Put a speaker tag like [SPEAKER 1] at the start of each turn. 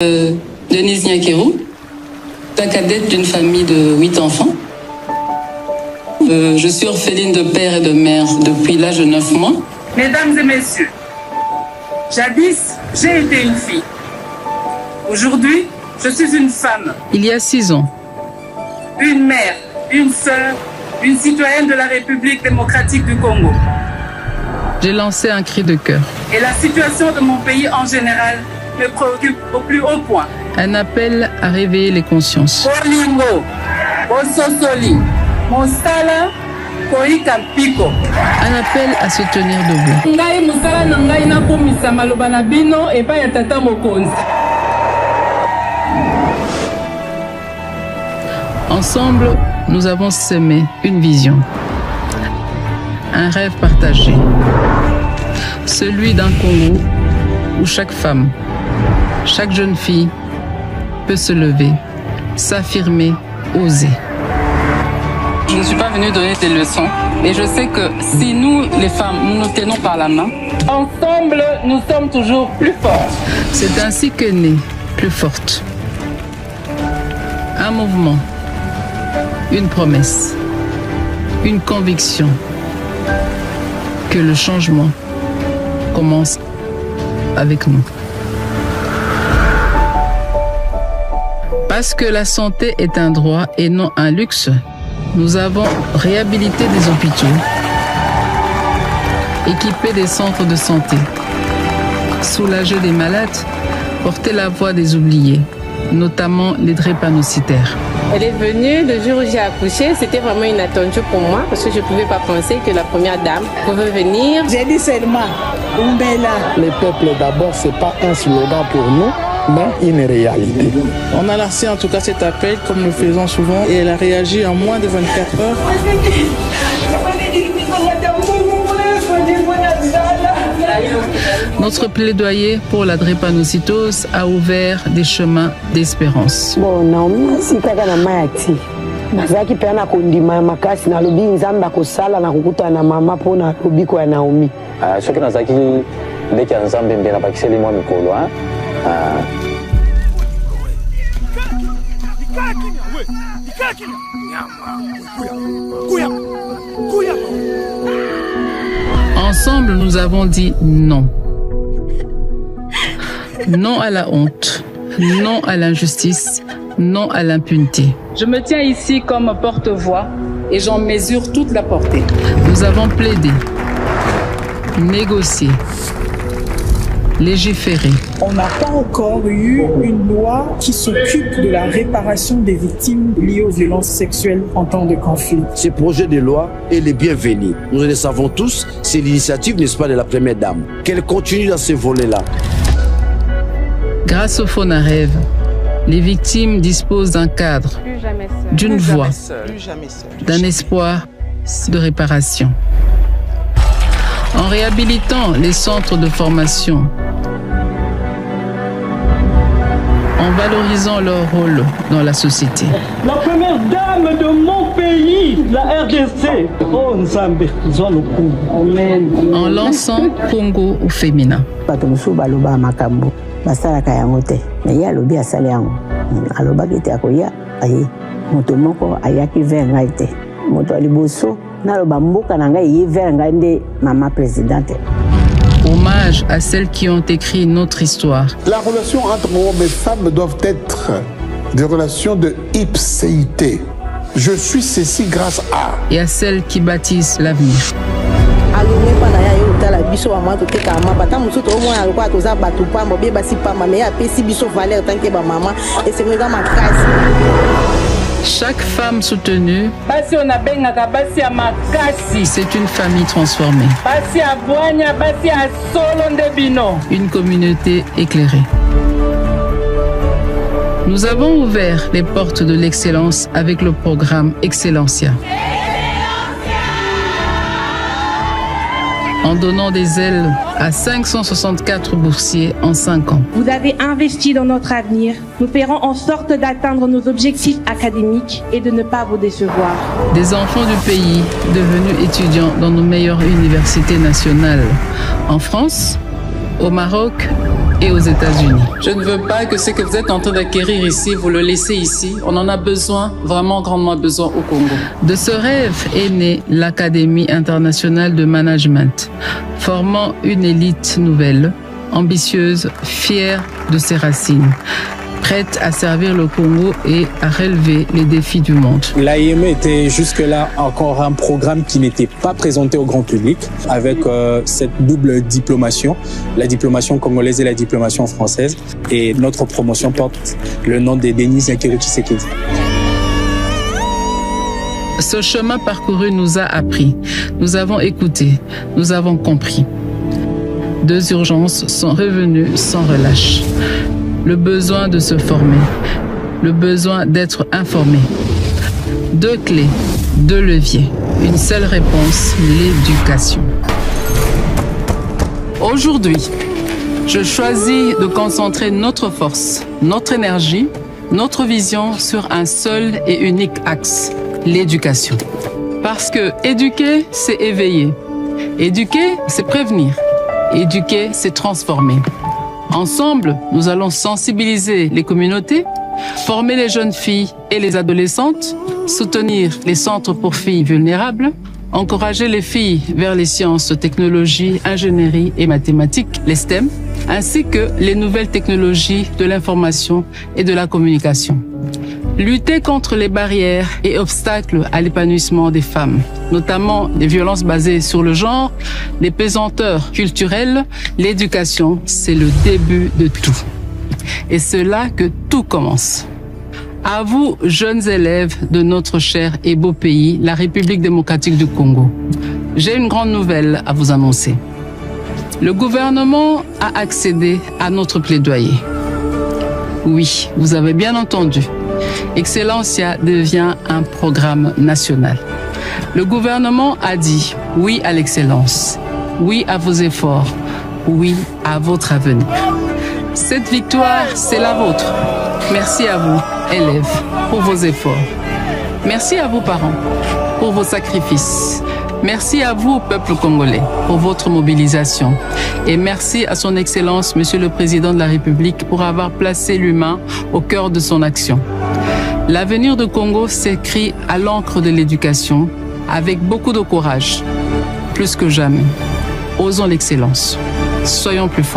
[SPEAKER 1] Denise Nyakeru, la cadette d'une famille de 8 enfants. Je suis orpheline de père et de mère depuis l'âge de 9 mois.
[SPEAKER 2] Mesdames et messieurs, jadis, j'ai été une fille. Aujourd'hui, je suis une femme.
[SPEAKER 3] Il y a 6 ans.
[SPEAKER 2] Une mère, une sœur, une citoyenne de la République démocratique du Congo.
[SPEAKER 3] J'ai lancé un cri de cœur.
[SPEAKER 2] Et la situation de mon pays en général me préoccupe au plus haut point.
[SPEAKER 3] Un appel à réveiller les consciences.
[SPEAKER 2] Bolingo, Bososoli, Mosala, Koika Piko.
[SPEAKER 3] Un appel à se tenir debout.
[SPEAKER 2] Ngai musala na ngai na komisa maloba na bino e pa ya tata mokonzi.
[SPEAKER 3] Ensemble, nous avons semé une vision, un rêve partagé, celui d'un Congo où chaque femme, chaque jeune fille peut se lever, s'affirmer, oser.
[SPEAKER 1] Je ne suis pas venue donner des leçons et je sais que si nous, les femmes, nous nous tenons par la main,
[SPEAKER 2] Ensemble, nous sommes toujours plus forts.
[SPEAKER 3] C'est ainsi qu'est née Plus Forte. Un mouvement, une promesse, une conviction que le changement commence avec nous. Parce que la santé est un droit et non un luxe, nous avons réhabilité des hôpitaux, équipé des centres de santé, soulagé des malades, porté la voix des oubliés, notamment les drépanocytaires.
[SPEAKER 4] Elle est venue le jour où j'ai accouché, c'était vraiment inattendu pour moi parce que je ne pouvais pas penser que la première dame pouvait venir.
[SPEAKER 5] J'ai dit seulement, Umbela.
[SPEAKER 6] Le peuple d'abord, ce n'est pas un slogan pour nous, mais une réalité.
[SPEAKER 7] On a lancé en tout cas cet appel comme nous le faisons souvent et elle a réagi en moins de 24 heures.
[SPEAKER 3] Notre plaidoyer pour la drépanocytose a ouvert des chemins d'espérance.
[SPEAKER 5] Bon, Naomi, si kaka na mayati. Nazaki pe na kondima makasi na lobi nzambe akosala na kukuta na mama po na lobiko ya Naomi.
[SPEAKER 8] Soki nazaki ndeki ya nzambe mbe na bakiseli mwa mikolo
[SPEAKER 3] Ensemble, nous avons dit non. Non à la honte, non à l'injustice, non à l'impunité.
[SPEAKER 2] Je me tiens ici comme porte-voix et j'en mesure toute la portée.
[SPEAKER 3] Nous avons plaidé, négocié, légiféré.
[SPEAKER 9] On n'a pas encore eu une loi qui s'occupe de la réparation des victimes liées aux violences sexuelles en temps de conflit.
[SPEAKER 10] Ce projet de loi est le bienvenu. Nous le savons tous, c'est l'initiative, n'est-ce pas, de la première dame. Qu'elle continue dans ce volet-là.
[SPEAKER 3] Grâce au Fonarève, les victimes disposent d'un cadre, d'une voix, d'un espoir de réparation. En réhabilitant les centres de formation, en valorisant leur rôle dans la société.
[SPEAKER 11] La première dame de mon pays, la RDC. Oh, Nzambe, Amen.
[SPEAKER 3] En lançant Congo au féminin.
[SPEAKER 5] Basalaka yango te mais ye alobi asali yango alobaki te akoya aye moto moko ayaki vers ngai te moto ya liboso naloba mboka na ngai ye vers ngai nde mama présidente.
[SPEAKER 3] Hommage à celles qui ont écrit notre histoire.
[SPEAKER 6] La relation entre hommes et femmes doivent être des relations de ipséité. Je suis ceci grâce à.
[SPEAKER 3] Et à celles qui bâtissent l'avenir.
[SPEAKER 4] biso wa mama teka mama bata musuto o mwana alikuwa toza batu pamba be basi pamba mais apesi biso valeur tant que ba maman et c'est vraiment ma case.
[SPEAKER 3] Chaque femme soutenue,
[SPEAKER 2] Basi onabengaka basi ya makasi.
[SPEAKER 3] C'est une famille transformée.
[SPEAKER 2] Basi ya bwanya, basi ya solo nde bino.
[SPEAKER 3] Une communauté éclairée. Nous avons ouvert les portes de l'excellence avec le programme Excellencia. En donnant des ailes à 564 boursiers en 5 ans.
[SPEAKER 12] Vous avez investi dans notre avenir. Nous ferons en sorte d'atteindre nos objectifs académiques et de ne pas vous décevoir.
[SPEAKER 3] Des enfants du pays devenus étudiants dans nos meilleures universités nationales. En France, au Maroc et aux États-Unis.
[SPEAKER 1] Je ne veux pas que ce que vous êtes en train d'acquérir ici, vous le laissez ici. On en a besoin, vraiment grandement besoin au Congo.
[SPEAKER 3] De ce rêve est née l'Académie internationale de management, formant une élite nouvelle, ambitieuse, fière de ses racines, prête à servir le Congo et à relever les défis du monde.
[SPEAKER 13] L'AIME était jusque-là encore un programme qui n'était pas présenté au grand public, avec cette double diplomation, la diplomation congolaise et la diplomation française. Et notre promotion porte le nom de Denis Nyakeru Tshisekedi.
[SPEAKER 3] Ce chemin parcouru nous a appris, nous avons écouté, nous avons compris. Deux urgences sont revenues sans relâche. Le besoin de se former, le besoin d'être informé. Deux clés, deux leviers, une seule réponse, l'éducation.
[SPEAKER 1] Aujourd'hui, je choisis de concentrer notre force, notre énergie, notre vision sur un seul et unique axe, l'éducation. Parce que éduquer, c'est éveiller. Éduquer, c'est prévenir. Éduquer, c'est transformer. Ensemble, nous allons sensibiliser les communautés, former les jeunes filles et les adolescentes, soutenir les centres pour filles vulnérables, encourager les filles vers les sciences, technologies, ingénierie et mathématiques, les STEM, ainsi que les nouvelles technologies de l'information et de la communication. Lutter contre les barrières et obstacles à l'épanouissement des femmes, notamment les violences basées sur le genre, les pesanteurs culturelles, l'éducation, c'est le début de tout. Et c'est là que tout commence. À vous, jeunes élèves de notre cher et beau pays, la République démocratique du Congo, j'ai une grande nouvelle à vous annoncer. Le gouvernement a accédé à notre plaidoyer. Oui, vous avez bien entendu. Excellencia devient un programme national. Le gouvernement a dit oui à l'excellence, oui à vos efforts, oui à votre avenir. Cette victoire, c'est la vôtre. Merci à vous, élèves, pour vos efforts. Merci à vous, parents, pour vos sacrifices. Merci à vous, peuple congolais, pour votre mobilisation. Et merci à son Excellence, Monsieur le Président de la République, pour avoir placé l'humain au cœur de son action. L'avenir du Congo s'écrit à l'encre de l'éducation, avec beaucoup de courage. Plus que jamais, osons l'excellence. Soyons plus forts.